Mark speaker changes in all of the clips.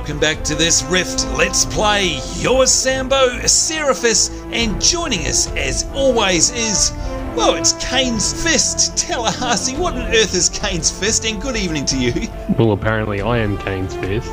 Speaker 1: welcome back to this Rift Let's Play. You're Sambo, Seraphis, and joining us as always is, well, it's Cain's Fist. Tallahassee, what on earth is Cain's Fist? And good evening to you.
Speaker 2: Well, apparently I am Cain's Fist,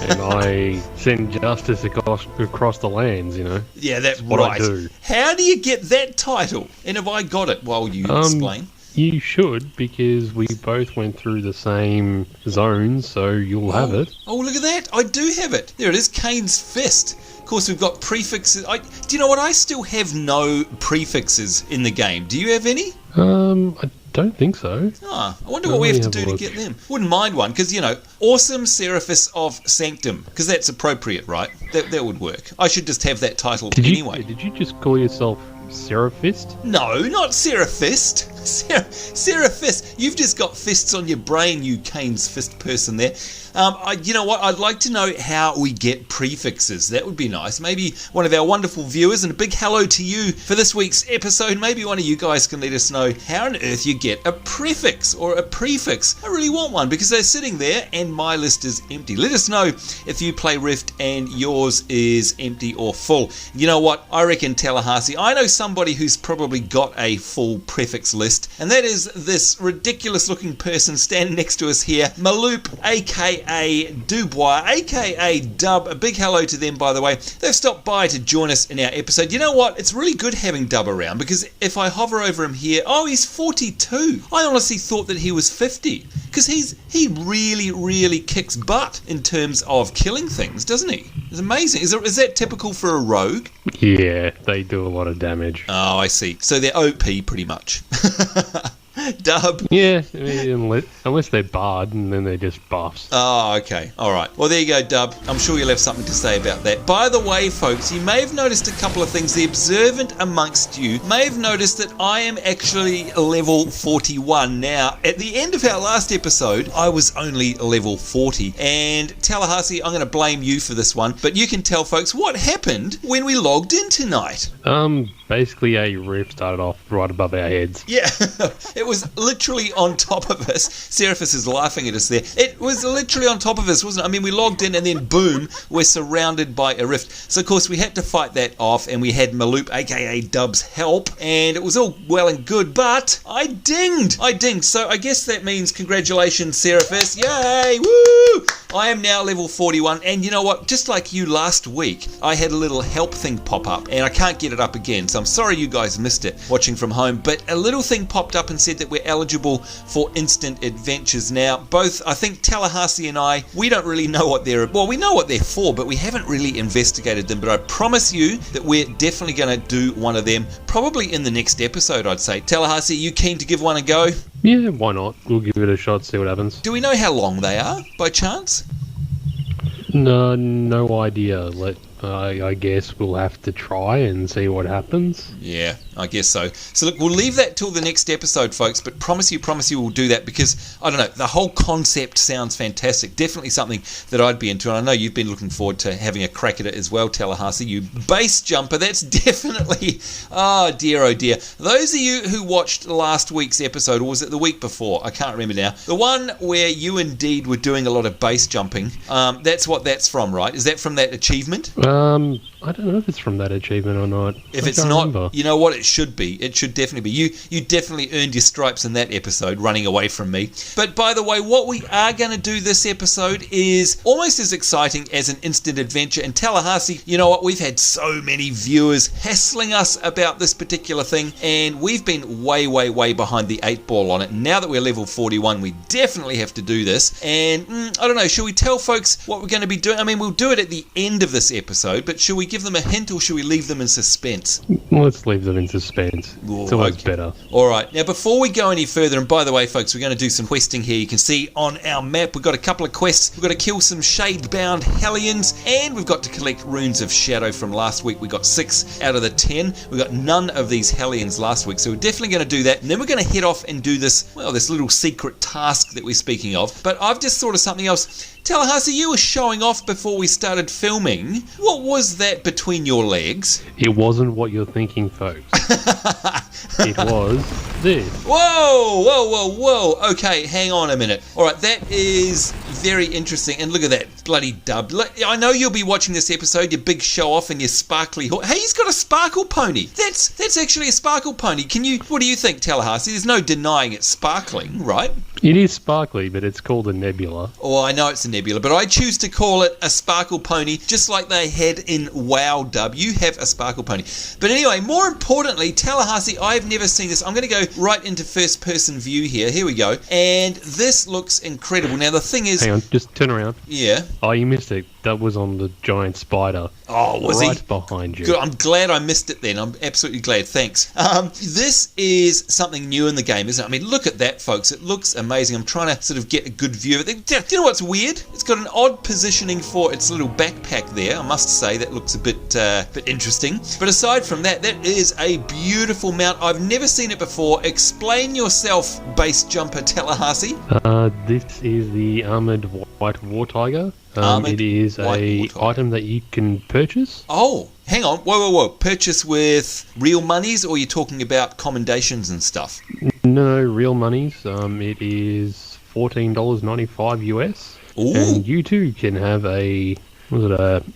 Speaker 2: and I send justice across the lands, you know.
Speaker 1: Yeah, that's
Speaker 2: what
Speaker 1: right.
Speaker 2: I do.
Speaker 1: How do you get that title? And have I got it while you explain?
Speaker 2: You should, because we both went through the same zones, so you'll have it.
Speaker 1: Oh, look at that. I do have it. There it is, Cain's Fist. Of course, we've got prefixes. Do you know what? I still have no prefixes in the game. Do you have any?
Speaker 2: I don't think so.
Speaker 1: I wonder what we have to do to get them. Wouldn't mind one, because, you know, awesome Seraphis of Sanctum, because that's appropriate, right? That would work. I should just have that title anyway.
Speaker 2: Did you just call yourself Seraphist?
Speaker 1: No, not Seraphist. Seraphist. You've just got fists on your brain, you Cain's Fist person there. You know what? I'd like to know how we get prefixes. That would be nice. Maybe one of our wonderful viewers, and a big hello to you for this week's episode. Maybe one of you guys can let us know how on earth you get a prefix or a prefix. I really want one because they're sitting there and my list is empty. Let us know if you play Rift and yours is empty or full. You know what? I reckon Tallahassee, I know somebody who's probably got a full prefix list, and that is this ridiculous looking person standing next to us here, Maloup, aka Duboir, aka Dub. A big hello to them, by the way. They've stopped by to join us in our episode. You know what? It's really good having Dub around, because if I hover over him here, oh, he's 42. I honestly thought that he was 50, because he really kicks butt in terms of killing things, doesn't he? It's amazing. Is that typical for a rogue?
Speaker 2: Yeah, they do a lot of damage.
Speaker 1: Oh, I see. So they're OP pretty much. Dub.
Speaker 2: Yeah, unless they're barred, and then they're just buffs.
Speaker 1: Oh, okay. All right. Well, there you go, Dub. I'm sure you'll have something to say about that. By the way, folks, you may have noticed a couple of things. The observant amongst you may have noticed that I am actually level 41 now. At the end of our last episode, I was only level 40. And Tallahassee, I'm going to blame you for this one. But you can tell, folks, what happened when we logged in tonight.
Speaker 2: Basically a rift started off right above our heads.
Speaker 1: Yeah, it was literally on top of us. Seraphis is laughing at us there. It was literally on top of us, wasn't it? I mean, we logged in and then boom, we're surrounded by a rift. So, of course, we had to fight that off, and we had Maloup, aka Dub's help, and it was all well and good, but I dinged. So I guess that means congratulations, Seraphis. Yay! Woo! I am now level 41, and you know what? Just like you last week, I had a little help thing pop up, and I can't get it up again, so I'm sorry you guys missed it watching from home, but a little thing popped up and said that we're eligible for instant adventures now. Both, I think Tallahassee and I, we don't really know what we know what they're for, but we haven't really investigated them, but I promise you that we're definitely going to do one of them, probably in the next episode, I'd say. Tallahassee, are you keen to give one a go?
Speaker 2: Yeah, why not? We'll give it a shot, see what happens.
Speaker 1: Do we know how long they are, by chance?
Speaker 2: No idea. I guess we'll have to try and see what happens.
Speaker 1: Yeah, I guess so. So look, we'll leave that till the next episode, folks, but promise you we'll do that, because, I don't know, the whole concept sounds fantastic. Definitely something that I'd be into, and I know you've been looking forward to having a crack at it as well, Tallahassee. You base jumper, that's definitely, oh dear. Those of you who watched last week's episode, or was it the week before? I can't remember now. The one where you indeed were doing a lot of base jumping, that's what that's from, right? Is that from that achievement?
Speaker 2: I don't know if it's from that achievement or not.
Speaker 1: If it's not, you know what? It should be. It should definitely be. You definitely earned your stripes in that episode, running away from me. But by the way, what we are going to do this episode is almost as exciting as an instant adventure. And Tallahassee, you know what? We've had so many viewers hassling us about this particular thing, and we've been way behind the 8 ball on it. Now that we're level 41, we definitely have to do this. And I don't know, should we tell folks what we're going to be doing? I mean, we'll do it at the end of this episode, but should we give them a hint, or should we leave them in suspense?
Speaker 2: Well, let's leave them in suspense.
Speaker 1: Ooh,
Speaker 2: it's always better.
Speaker 1: Alright, now before we go any further, and by the way, folks, we're going to do some questing here. You can see on our map, we've got a couple of quests. We've got to kill some Shadebound Hellions, and we've got to collect runes of shadow from last week. We got 6 out of the 10. We got none of these Hellions last week, so we're definitely going to do that. And then we're going to head off and do this little secret task that we're speaking of. But I've just thought of something else. Tallahassee, you were showing off before we started filming. What was that between your legs?
Speaker 2: It wasn't what you're thinking, folks. It was this.
Speaker 1: Whoa, whoa, whoa, whoa. Okay, hang on a minute. All right, that is very interesting. And look at that bloody dub. I know you'll be watching this episode, your big show off and your sparkly horse. Hey, he's got a sparkle pony. That's actually a sparkle pony. What do you think, Tallahassee? There's no denying it's sparkling, right?
Speaker 2: It is sparkly, but it's called a nebula.
Speaker 1: Oh, I know it's a nebula, but I choose to call it a sparkle pony, just like they had in WoW Dub. You have a sparkle pony. But anyway, more importantly, Tallahassee, I've never seen this. I'm going to go right into first-person view here. Here we go. And this looks incredible. Now, the thing is...
Speaker 2: Hang on, just turn around.
Speaker 1: Yeah.
Speaker 2: Oh, you missed it. That was on the giant spider.
Speaker 1: Oh, was
Speaker 2: right
Speaker 1: he?
Speaker 2: Behind you.
Speaker 1: Good. I'm glad I missed it then. I'm absolutely glad. Thanks. This is something new in the game, isn't it? I mean, look at that, folks. It looks amazing. I'm trying to sort of get a good view of it. Do you know what's weird? It's got an odd positioning for its little backpack there. I must say that looks a bit interesting. But aside from that, that is a beautiful mount. I've never seen it before. Explain yourself, base jumper Tallahassee.
Speaker 2: This is the armored white war tiger. It is a item that you can purchase.
Speaker 1: Oh, hang on. Whoa, whoa, whoa. Purchase with real monies, or you're talking about commendations and stuff?
Speaker 2: No, real monies. It is $14.95 US.
Speaker 1: Ooh.
Speaker 2: And you too can have a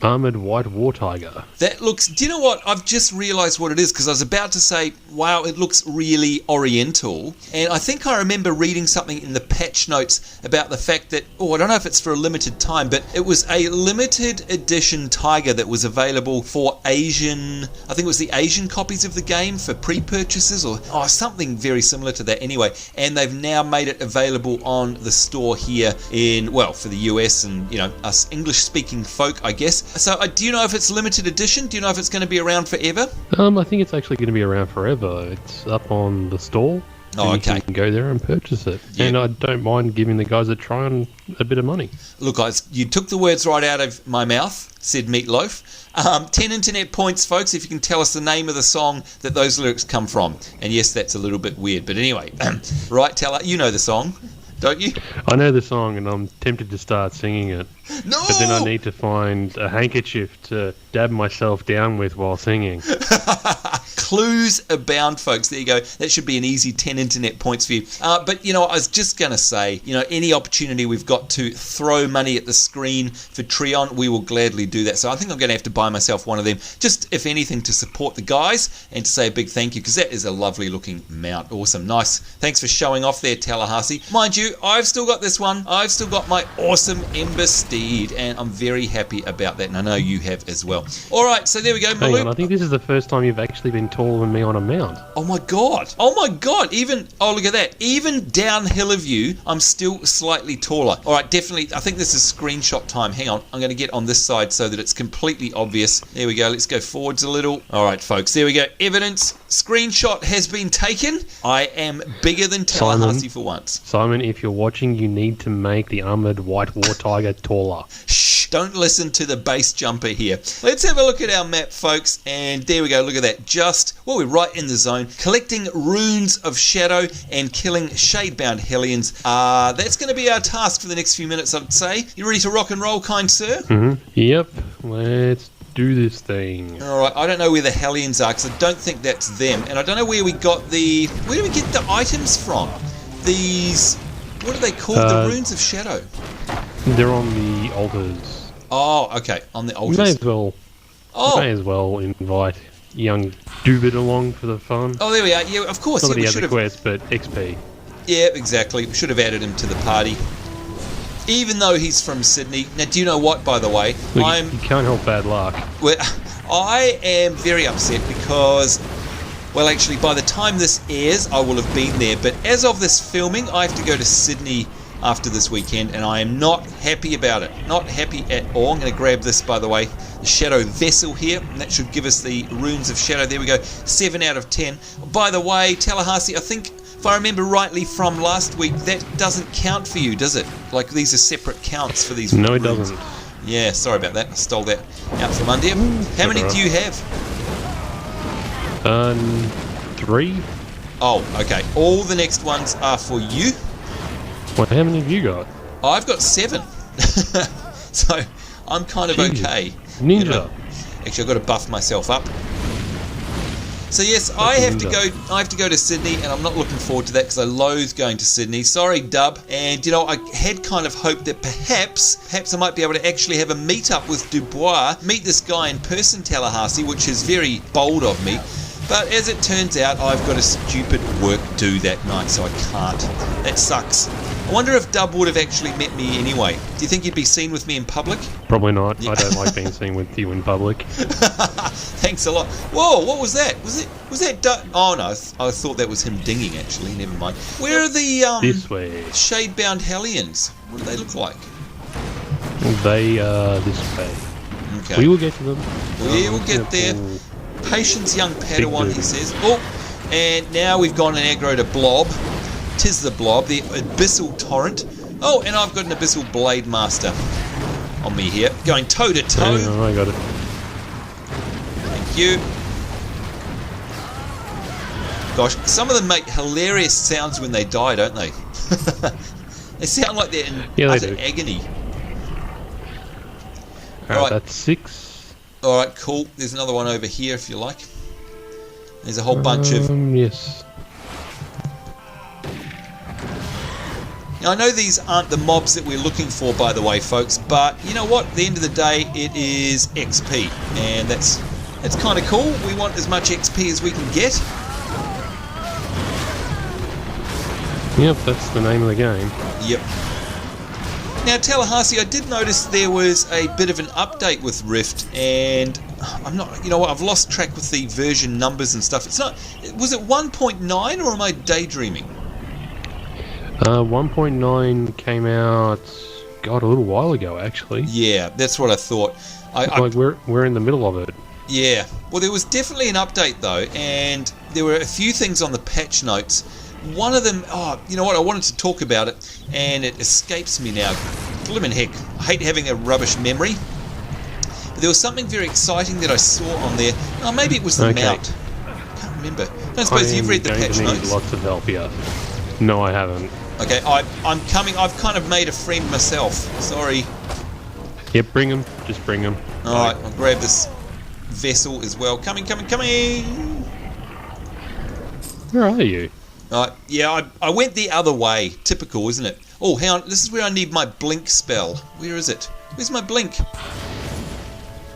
Speaker 2: armored white war tiger.
Speaker 1: That looks... Do you know what? I've just realised what it is, because I was about to say, wow, it looks really oriental. And I think I remember reading something in the patch notes about the fact that... Oh, I don't know if it's for a limited time, but it was a limited edition tiger that was available for Asian... I think it was the Asian copies of the game for pre-purchases, or something very similar to that anyway. And they've now made it available on the store here in... Well, for the US and, you know, us English-speaking folks, I guess. So do you know if it's limited edition? Do you know if it's going to be around forever?
Speaker 2: I think it's actually going to be around forever. It's up on the store.
Speaker 1: Oh, okay.
Speaker 2: You can go there and purchase it.
Speaker 1: Yeah.
Speaker 2: And I don't mind giving the guys at Trion a bit of money.
Speaker 1: Look, guys, you took the words right out of my mouth, said Meatloaf. 10 internet points, folks, if you can tell us the name of the song that those lyrics come from. And yes, that's a little bit weird. But anyway, right, you know the song, don't you?
Speaker 2: I know the song, and I'm tempted to start singing it.
Speaker 1: No!
Speaker 2: But then I need to find a handkerchief to dab myself down with while singing.
Speaker 1: Clues abound, folks. There you go. That should be an easy 10 internet points for you. But, you know, I was just going to say, you know, any opportunity we've got to throw money at the screen for Trion, we will gladly do that. So I think I'm going to have to buy myself one of them, just, if anything, to support the guys and to say a big thank you, because that is a lovely looking mount. Awesome. Nice. Thanks for showing off there, Tallahassee. Mind you, I've still got this one. I've still got my awesome Ember Steed, and I'm very happy about that, and I know you have as well. All right, so there we go.
Speaker 2: Hang on, I think this is the first time you've actually been taller than me on a mount.
Speaker 1: Oh my god. Oh my god. Look at that. Even downhill of you, I'm still slightly taller. All right, definitely. I think this is screenshot time. Hang on. I'm going to get on this side so that it's completely obvious. There we go. Let's go forwards a little. All right, folks. There we go. Evidence. Screenshot has been taken. I am bigger than Tallahassee for once.
Speaker 2: Simon, if you're watching, you need to make the armored white war tiger taller.
Speaker 1: Shh, don't listen to the base jumper here. Let's have a look at our map, folks, and there we go. Look at that. We're right in the zone, collecting runes of shadow and killing Shadebound Hellions. That's going to be our task for the next few minutes, I'd say. You ready to rock and roll, kind sir?
Speaker 2: Mm-hmm. Yep, let's do this thing.
Speaker 1: Alright, I don't know where the Hellions are, because I don't think that's them, and I don't know where we got where do we get the items from? These, what are they called? The runes of shadow.
Speaker 2: They're on the altars.
Speaker 1: Oh, okay, on the altars.
Speaker 2: You may as well invite young Dubit along for the fun.
Speaker 1: Oh, there we are. Yeah, of course.
Speaker 2: Not that he
Speaker 1: we
Speaker 2: has a quest, but XP.
Speaker 1: Yeah, exactly. We should have added him to the party. Even though he's from Sydney. Now, do you know what, by the way?
Speaker 2: Look, you can't help bad luck.
Speaker 1: Well, I am very upset because, well, actually, by the time this airs, I will have been there. But as of this filming, I have to go to Sydney after this weekend, and I am not happy about it. Not happy at all. I'm going to grab this, by the way, the Shadow Vessel here, and that should give us the Runes of Shadow. There we go, 7 out of 10. By the way, Tallahassee, I think, if I remember rightly from last week, that doesn't count for you, does it? Like, these are separate counts for these
Speaker 2: No, it
Speaker 1: runes.
Speaker 2: doesn't.
Speaker 1: Yeah, sorry about that. I stole that out from under you. How many do you have?
Speaker 2: 3.
Speaker 1: Oh, okay. All the next ones are for you.
Speaker 2: Well, how many have you got?
Speaker 1: I've got 7. So I'm kind of
Speaker 2: Jesus.
Speaker 1: okay.
Speaker 2: Ninja.
Speaker 1: You know? Actually, I've got to buff myself up. So yes, I have to go to Sydney, and I'm not looking forward to that because I loathe going to Sydney. Sorry, Dub. And I had kind of hoped that perhaps I might be able to actually have a meet up with Dubois, meet this guy in person, Tallahassee, which is very bold of me. But as it turns out, I've got a stupid work due that night, so I can't. That sucks. I wonder if Dub would have actually met me anyway. Do you think you'd be seen with me in public?
Speaker 2: Probably not. Yeah. I don't like being seen with you in public.
Speaker 1: Thanks a lot. Whoa, what was that? Was that Dub? Oh no, I thought that was him dinging actually. Never mind. Where are the
Speaker 2: this way.
Speaker 1: Shadebound Hellions? What do they look like?
Speaker 2: They are this way.
Speaker 1: Okay.
Speaker 2: We will get to them.
Speaker 1: Yeah, we'll get there. Patience, young Padawan, he says. Oh, and now we've gone and aggroed a blob. 'Tis the blob, the abyssal torrent. Oh, and I've got an abyssal blade master on me here, going toe to toe.
Speaker 2: Oh, I got it.
Speaker 1: Thank you. Gosh, some of them make hilarious sounds when they die, don't they? They sound like they're in utter agony.
Speaker 2: Alright, that's 6.
Speaker 1: Alright, cool. There's another one over here if you like. There's a whole bunch of...
Speaker 2: Yes.
Speaker 1: Now, I know these aren't the mobs that we're looking for, by the way, folks, but you know what? At the end of the day, it is XP, and that's kind of cool. We want as much XP as we can get.
Speaker 2: Yep, that's the name of the game.
Speaker 1: Yep. Now, Tallahassee, I did notice there was a bit of an update with Rift, and I'm not, you know what, I've lost track with the version numbers and stuff. It's not, was it 1.9 or am I daydreaming?
Speaker 2: 1.9 came out, God, a little while ago, actually.
Speaker 1: Yeah, that's what I thought.
Speaker 2: We're in the middle of it.
Speaker 1: Yeah. Well, there was definitely an update, though, and there were a few things on the patch notes. One of them, you know what, I wanted to talk about it, and it escapes me now. Blimmin' heck, I hate having a rubbish memory. But there was something very exciting that I saw on there. Oh, maybe it was the mount. I can't remember. I don't suppose you've read the patch notes.
Speaker 2: Lots of help here. No, I haven't.
Speaker 1: Okay, I'm coming. I've kind of made a friend myself. Sorry.
Speaker 2: Yep, bring him. Just bring him.
Speaker 1: Alright, I'll grab this vessel as well. Coming.
Speaker 2: Where are you?
Speaker 1: Yeah, I went the other way. Typical, isn't it? Oh, hang on. This is where I need my blink spell. Where is it? Where's my blink?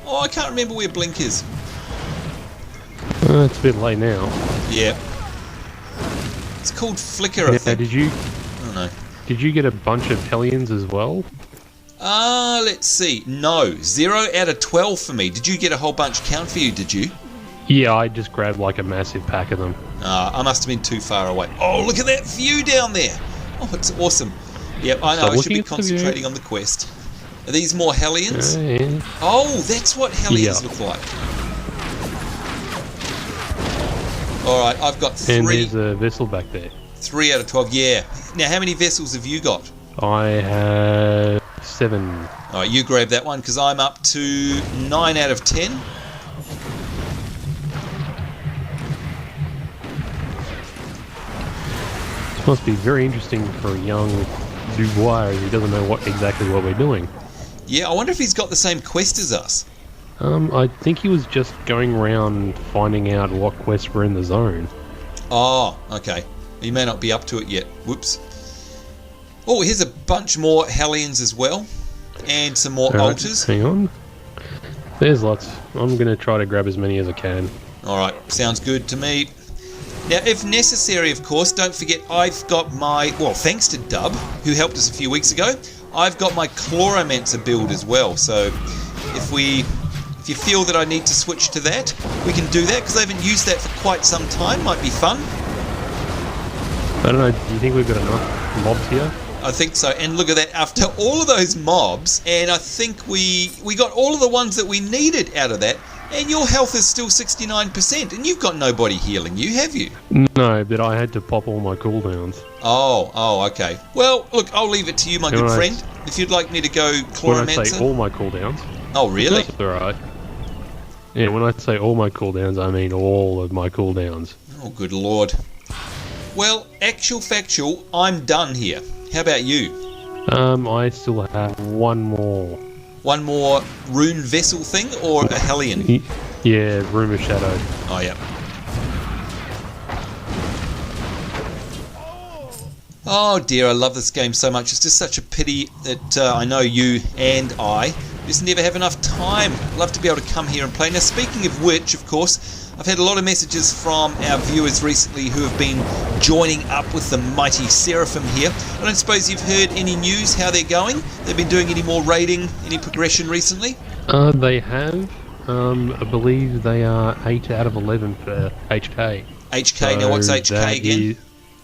Speaker 1: Oh, I can't remember where blink is.
Speaker 2: It's a bit late now.
Speaker 1: Yeah. It's called flicker, I think.
Speaker 2: Did you?
Speaker 1: I don't know.
Speaker 2: Did you get a bunch of Hellions as well?
Speaker 1: Let's see. No. 0 out of 12 for me. Did you get a whole bunch count for you, did you?
Speaker 2: Yeah, I just grabbed like a massive pack of them.
Speaker 1: I must have been too far away. Oh, look at that view down there. Oh, it's awesome. Yep, I know. I should be concentrating on the quest. Are these more Hellions?
Speaker 2: Yeah.
Speaker 1: Oh, that's what Hellions look like. Alright, I've got 3.
Speaker 2: And there's a vessel back there.
Speaker 1: 3 out of 12, yeah. Now, how many vessels have you got?
Speaker 2: I have 7.
Speaker 1: Alright, you grab that one, because I'm up to 9 out of 10.
Speaker 2: This must be very interesting for a young Dubois who doesn't know exactly what we're doing.
Speaker 1: Yeah, I wonder if he's got the same quest as us.
Speaker 2: I think he was just going around finding out what quests were in the zone.
Speaker 1: Oh, okay. He may not be up to it yet. Whoops. Oh, here's a bunch more Hellions as well. And some more altars.
Speaker 2: Hang on. There's lots. I'm going to try to grab as many as I can.
Speaker 1: Alright, sounds good to me. Now, if necessary, of course, don't forget I've got my... Well, thanks to Dub, who helped us a few weeks ago, I've got my Chloromancer build as well. So, if you feel that I need to switch to that, we can do that, because I haven't used that for quite some time. Might be fun.
Speaker 2: I don't know, do you think we've got enough mobs here?
Speaker 1: I think so, and look at that, after all of those mobs, and I think we got all of the ones that we needed out of that, and your health is still 69%, and you've got nobody healing you, have you?
Speaker 2: No, but I had to pop all my cooldowns.
Speaker 1: Oh, okay. Well, look, I'll leave it to you, my good friend, if you'd like me to go Chloromancer.
Speaker 2: When I say all my cooldowns...
Speaker 1: Oh, really?
Speaker 2: That's alright. Yeah, when I say all my cooldowns, I mean all of my cooldowns.
Speaker 1: Oh, good lord. Well, actual factual, I'm done here. How about you?
Speaker 2: I still have one more.
Speaker 1: One more rune vessel thing or a Hellion?
Speaker 2: Yeah, Room of Shadow.
Speaker 1: Oh, yeah. Oh dear, I love this game so much. It's just such a pity that I know you and I just never have enough time. I'd love to be able to come here and play. Now, speaking of which, of course, I've had a lot of messages from our viewers recently who have been joining up with the mighty Seraphim here. I don't suppose you've heard any news how they're going? They've been doing any more raiding, any progression recently?
Speaker 2: They have. I believe they are 8 out of 11 for HK.
Speaker 1: HK,
Speaker 2: So
Speaker 1: now what's HK again?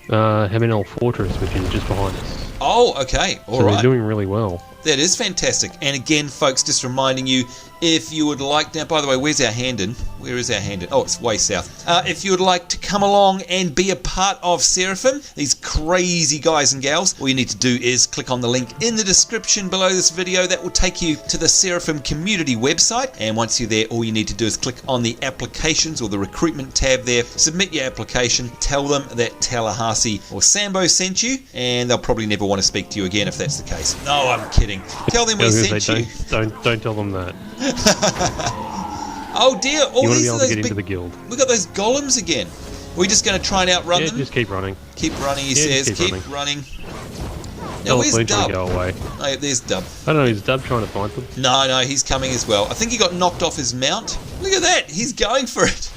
Speaker 2: Hammerknell Fortress, which is just behind us.
Speaker 1: Oh, okay, all right.
Speaker 2: They're doing really well.
Speaker 1: That is fantastic. And again, folks, just reminding you, if you would like... Now, by the way, where's our Handon? Where is our Handon? Oh, it's way south. If you would like to come along and be a part of Seraphim, these crazy guys and gals, all you need to do is click on the link in the description below this video. That will take you to the Seraphim community website. And once you're there, all you need to do is click on the applications or the recruitment tab there. Submit your application. Tell them that Tallahassee or Sambonz sent you, and they'll probably never want to speak to you again if that's the case. No, I'm kidding. Tell them we sent you.
Speaker 2: Don't tell them that.
Speaker 1: Oh dear! All
Speaker 2: you want to
Speaker 1: these
Speaker 2: be able
Speaker 1: are
Speaker 2: to
Speaker 1: those
Speaker 2: get into the guild.
Speaker 1: We got those golems again. Are we just going to try and outrun them?
Speaker 2: Just keep running.
Speaker 1: Keep running, he says. Keep running. Now, where's Dub?
Speaker 2: Go away.
Speaker 1: Oh, yeah, there's Dub.
Speaker 2: I don't know. Is Dub trying to find them?
Speaker 1: No, he's coming as well. I think he got knocked off his mount. Look at that! He's going for it.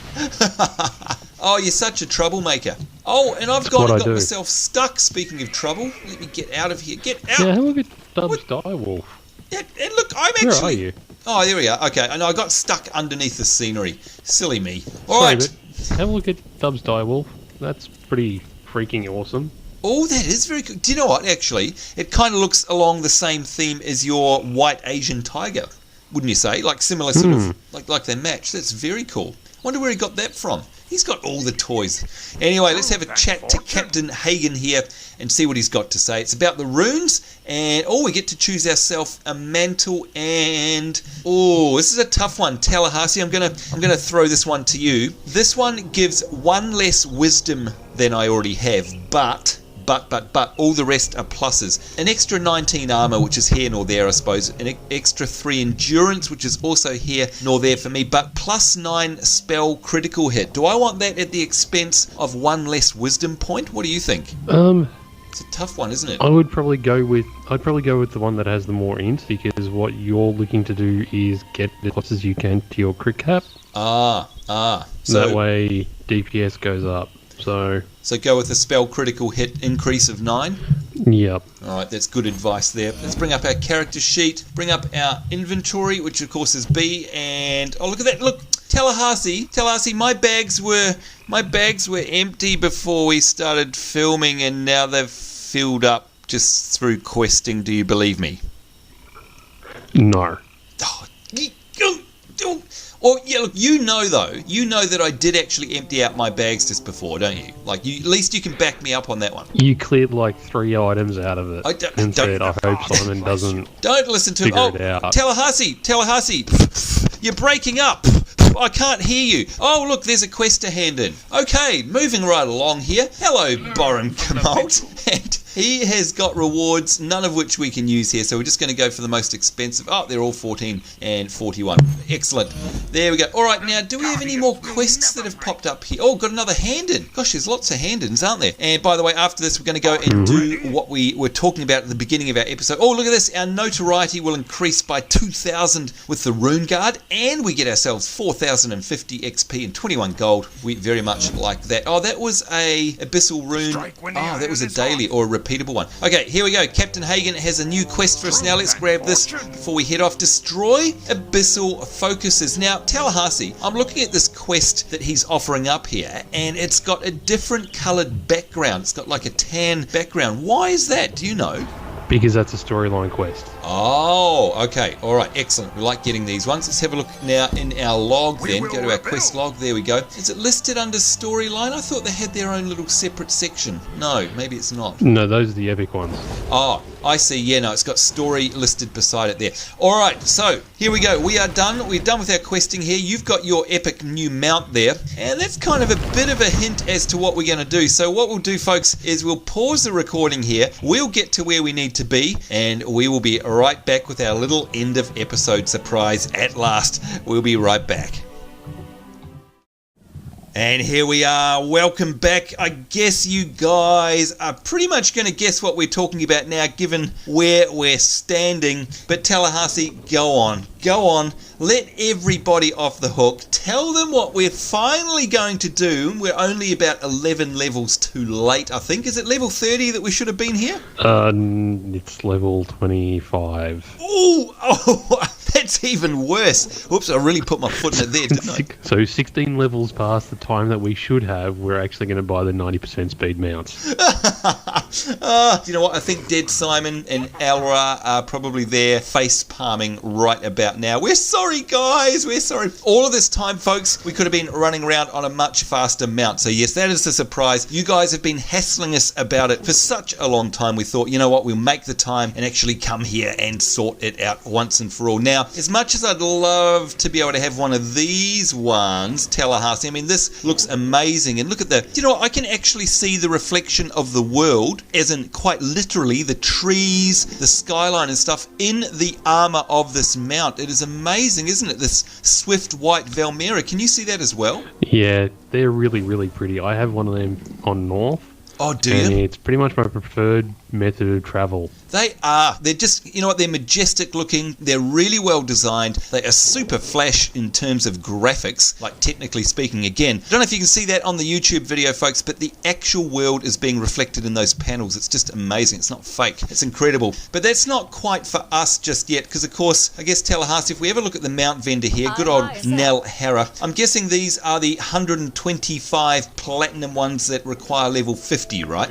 Speaker 1: Oh, you're such a troublemaker. Oh, and I've got myself stuck. Speaking of trouble, let me get out of here. Get out!
Speaker 2: Yeah, have a look at Dub's direwolf.
Speaker 1: Yeah, and look, I'm actually...
Speaker 2: Where are you?
Speaker 1: Oh, there we are. Okay, and I got stuck underneath the scenery. Silly me. All right.
Speaker 2: Have a look at Dub's direwolf. That's pretty freaking awesome.
Speaker 1: Oh, that is very good. Do you know what, actually? It kind of looks along the same theme as your white Asian tiger, wouldn't you say? Like similar sort of... Like they match. That's very cool. Wonder where he got that from. He's got all the toys. Anyway, let's have a chat to Captain Hagen here and see what he's got to say. It's about the runes, and we get to choose ourselves a mantle. And this is a tough one, Tallahassee. I'm gonna throw this one to you. This one gives 1 less wisdom than I already have, but all the rest are pluses. An extra 19 armor, which is here nor there, I suppose. An extra 3 endurance, which is also here nor there for me. But plus 9 spell critical hit. Do I want that at the expense of 1 less wisdom point? What do you think? It's a tough one, isn't it?
Speaker 2: I'd probably go with the one that has the more int, because what you're looking to do is get as close as you can to your crit cap. So
Speaker 1: that
Speaker 2: way DPS goes up. So
Speaker 1: go with a spell critical hit increase of 9?
Speaker 2: Yep.
Speaker 1: Alright, that's good advice there. Let's bring up our character sheet, bring up our inventory, which of course is B, and look at that, look, Tallahassee, my bags were empty before we started filming, and now they've filled up just through questing. Do you believe me?
Speaker 2: No.
Speaker 1: Yeah, look, you know that I did actually empty out my bags just before, don't you? Like, at least you can back me up on that one.
Speaker 2: You cleared like 3 items out of it. I hope Simon doesn't.
Speaker 1: Don't listen to him.
Speaker 2: It out.
Speaker 1: Tallahassee, you're breaking up. I can't hear you. Oh, look, there's a quest to hand in. Okay, moving right along here. Hello, Borum Kamalt. And he has got rewards, none of which we can use here, so we're just going to go for the most expensive. Oh, they're all 14 and 41. Excellent. There we go. All right, now, do we have any more quests that have popped up here? Oh, got another hand-in. Gosh, there's lots of hand-ins, aren't there? And by the way, after this, we're going to go and do what we were talking about at the beginning of our episode. Oh, look at this. Our notoriety will increase by 2,000 with the Rune Guard, and we get ourselves 4,050 XP and 21 gold. We very much like that. Oh, that was a Abyssal Rune. Oh, that was a daily or a repeatable one. Okay, here we go. Captain Hagen has a new quest for us now. Let's grab this before we head off. Destroy Abyssal Focuses. Now, Tallahassee, I'm looking at this quest that he's offering up here, and it's got a different coloured background. It's got like a tan background. Why is that? Do you know?
Speaker 2: Because that's a storyline quest.
Speaker 1: Oh, okay. All right, excellent. We like getting these ones. Let's have a look now in our log then. Go to our quest log. There we go. Is it listed under storyline? I thought they had their own little separate section. No, maybe it's not.
Speaker 2: No, those are the epic ones.
Speaker 1: Oh, I see. Yeah, no, it's got story listed beside it there. All right, so here we go. We are done. We're done with our questing here. You've got your epic new mount there, and that's kind of a bit of a hint as to what we're going to do. So what we'll do, folks, is we'll pause the recording here. We'll get to where we need to be, and we will be right back with our little end of episode surprise at last. We'll be right back. And here we are. Welcome back. I guess you guys are pretty much going to guess what we're talking about now, given where we're standing. But Tallahassee, go on. Go on. Let everybody off the hook. Tell them what we're finally going to do. We're only about 11 levels too late, I think. Is it level 30 that we should have been here?
Speaker 2: It's level 25.
Speaker 1: Oh, that's even worse. Whoops, I really put my foot in it there, didn't I?
Speaker 2: So 16 levels past the time that we should have, we're actually going to buy the 90% speed mounts.
Speaker 1: You know what? I think Dead Simon and Alra are probably there face palming right about now. We're sorry, guys. We're sorry. All of this time, folks, we could have been running around on a much faster mount. So yes, that is a surprise. You guys have been hassling us about it for such a long time. We thought, you know what? We'll make the time and actually come here and sort it out once and for all. Now, as much as I'd love to be able to have one of these ones, Tallahassee, I mean, this looks amazing. And look at that. You know what? I can actually see the reflection of the world, as in quite literally the trees, the skyline and stuff, in the armor of this mount. It is amazing, isn't it? This swift white Valmera. Can you see that as well?
Speaker 2: Yeah, they're really, really pretty. I have one of them on North.
Speaker 1: Oh, do
Speaker 2: and
Speaker 1: you?
Speaker 2: It's pretty much my preferred method of travel.
Speaker 1: They are. They're just, you know what, they're majestic looking. They're really well designed. They are super flash in terms of graphics, like technically speaking again. I don't know if you can see that on the YouTube video, folks, but the actual world is being reflected in those panels. It's just amazing. It's not fake. It's incredible. But that's not quite for us just yet, because of course, I guess Tallahassee, if we ever look at the mount vendor here, good old Nell Harra, I'm guessing these are the 125 platinum ones that require level 50, right?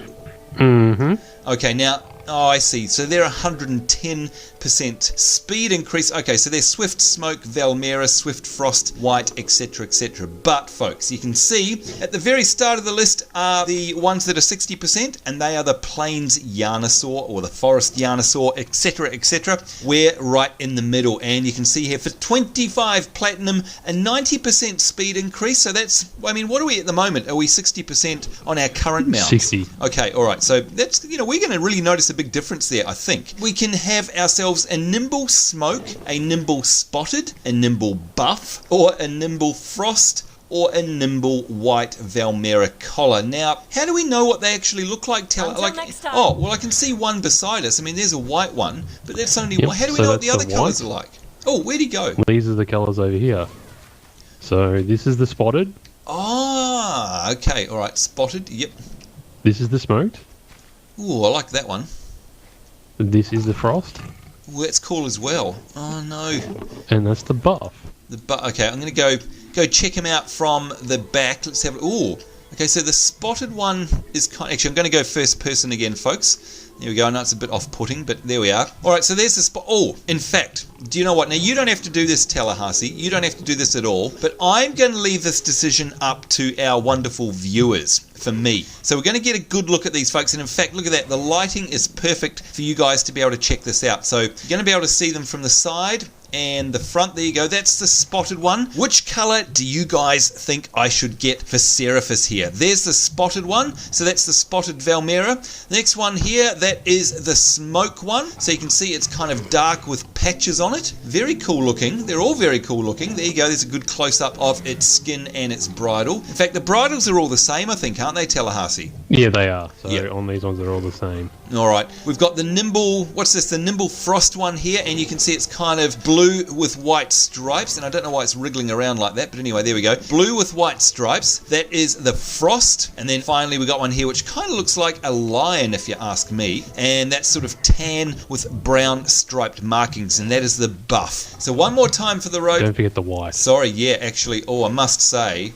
Speaker 2: Mm-hmm.
Speaker 1: Okay, now, oh, I see. So they're 110% speed increase. Okay, so they're Swift Smoke, Valmera, Swift Frost, White, etc., etc. But, folks, you can see at the very start of the list are the ones that are 60%, and they are the Plains Yarnosaur or the Forest Yarnosaur, etc., etc. We're right in the middle, and you can see here for 25 platinum, a 90% speed increase. So that's, I mean, what are we at the moment? Are we 60% on our current mount?
Speaker 2: 60.
Speaker 1: Okay, all right. So that's, you know, we're going to really notice a big difference there, I think. We can have ourselves a Nimble Smoke, a Nimble Spotted, a Nimble Buff, or a Nimble Frost, or a Nimble White Valmera collar. Now, how do we know what they actually look like?
Speaker 3: Next time.
Speaker 1: Oh, well, I can see one beside us. I mean, there's a white one, but that's only one. How do we
Speaker 2: so
Speaker 1: know what the
Speaker 2: that's
Speaker 1: other
Speaker 2: the
Speaker 1: colours are
Speaker 2: white.
Speaker 1: like? Oh, where'd he go?
Speaker 2: These are the colours over here. So this is the Spotted.
Speaker 1: Ah, okay, all right, Spotted, yep.
Speaker 2: This is the Smoked.
Speaker 1: Ooh, I like that one.
Speaker 2: This is the Frost.
Speaker 1: Ooh, that's cool as well. Oh, no.
Speaker 2: And that's the Buff.
Speaker 1: Okay, I'm going to go check him out from the back. Let's have. Ooh. Okay, so the Spotted one is actually, I'm going to go first person again, folks. There we go. I know it's a bit off-putting, but there we are. All right, so there's the spot. Oh, in fact, do you know what? Now, you don't have to do this, Tallahassee. You don't have to do this at all. But I'm going to leave this decision up to our wonderful viewers, for me. So we're going to get a good look at these, folks. And in fact, look at that. The lighting is perfect for you guys to be able to check this out. So you're going to be able to see them from the side and the front. There you go. That's the Spotted one. Which color do you guys think I should get for Seraphis here? There's the Spotted one. So that's the Spotted Valmera. The next one here, that is the Smoke one. So you can see it's kind of dark with patches on it. Very cool looking. They're all very cool looking. There you go. There's a good close-up of its skin and its bridle. In fact, the bridles are all the same, I think, aren't they, Tallahassee?
Speaker 2: Yeah, they are. So
Speaker 1: Yep.
Speaker 2: on these ones, they're all the same.
Speaker 1: All right, we've got the Nimble, what's this, the Nimble Frost one here, and you can see it's kind of blue with white stripes, and I don't know why it's wriggling around like that, but anyway, there we go. Blue with white stripes, that is the Frost, and then finally we got one here which kind of looks like a lion, if you ask me, and that's sort of tan with brown striped markings, and that is the Buff. So one more time for the road.
Speaker 2: Don't forget the White.
Speaker 1: Sorry, yeah, actually, I must say,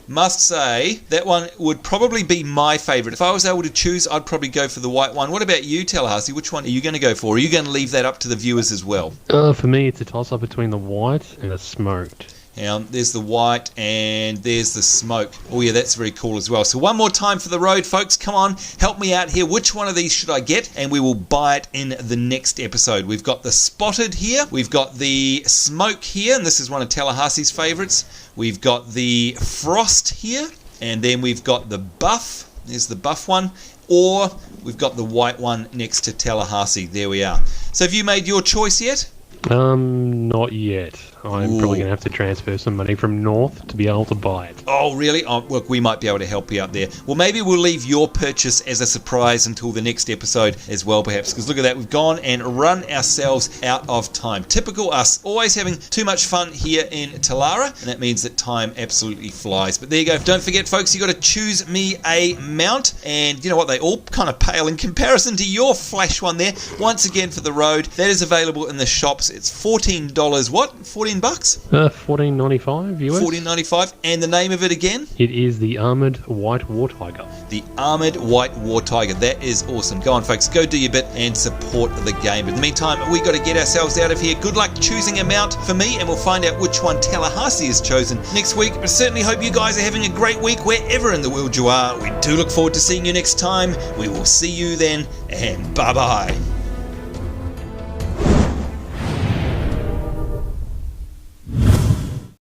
Speaker 1: that one would probably be my favourite. If I was able to choose, I'd probably go for the white one. What about you, you, Tallahassee? Which one are you going to go for? Are you going to leave that up to the viewers as well?
Speaker 2: For me, it's a toss-up between the white and the smoked.
Speaker 1: There's the white and there's the smoke. Oh yeah, that's very cool as well. So one more time for the road, folks. Come on, help me out here. Which one of these should I get? And we will buy it in the next episode. We've got the spotted here. We've got the smoke here, and this is one of Tallahassee's favorites. We've got the frost here, and then we've got the buff. There's the buff one. Or we've got the white one next to Tallahassee. There we are. So have you made your choice yet?
Speaker 2: Not yet. I'm probably going to have to transfer some money from North to be able to buy it.
Speaker 1: Oh, really? Oh, look, we might be able to help you out there. Well, maybe we'll leave your purchase as a surprise until the next episode as well, perhaps. Because look at that, we've gone and run ourselves out of time. Typical us, always having too much fun here in Tallara, and that means that time absolutely flies. But there you go. Don't forget, folks, you've got to choose me a mount. And you know what? They all kind of pale in comparison to your flash one there. Once again, for the road, that is available in the shops. It's $14. What? $14?
Speaker 2: $14.95 US.
Speaker 1: $14.95. And the name of it again?
Speaker 2: It is the Armoured White War Tiger.
Speaker 1: The Armoured White War Tiger. That is awesome. Go on, folks. Go do your bit and support the game. But in the meantime, we got to get ourselves out of here. Good luck choosing a mount for me, and we'll find out which one Tallahassee has chosen next week. But certainly hope you guys are having a great week wherever in the world you are. We do look forward to seeing you next time. We will see you then, and bye-bye.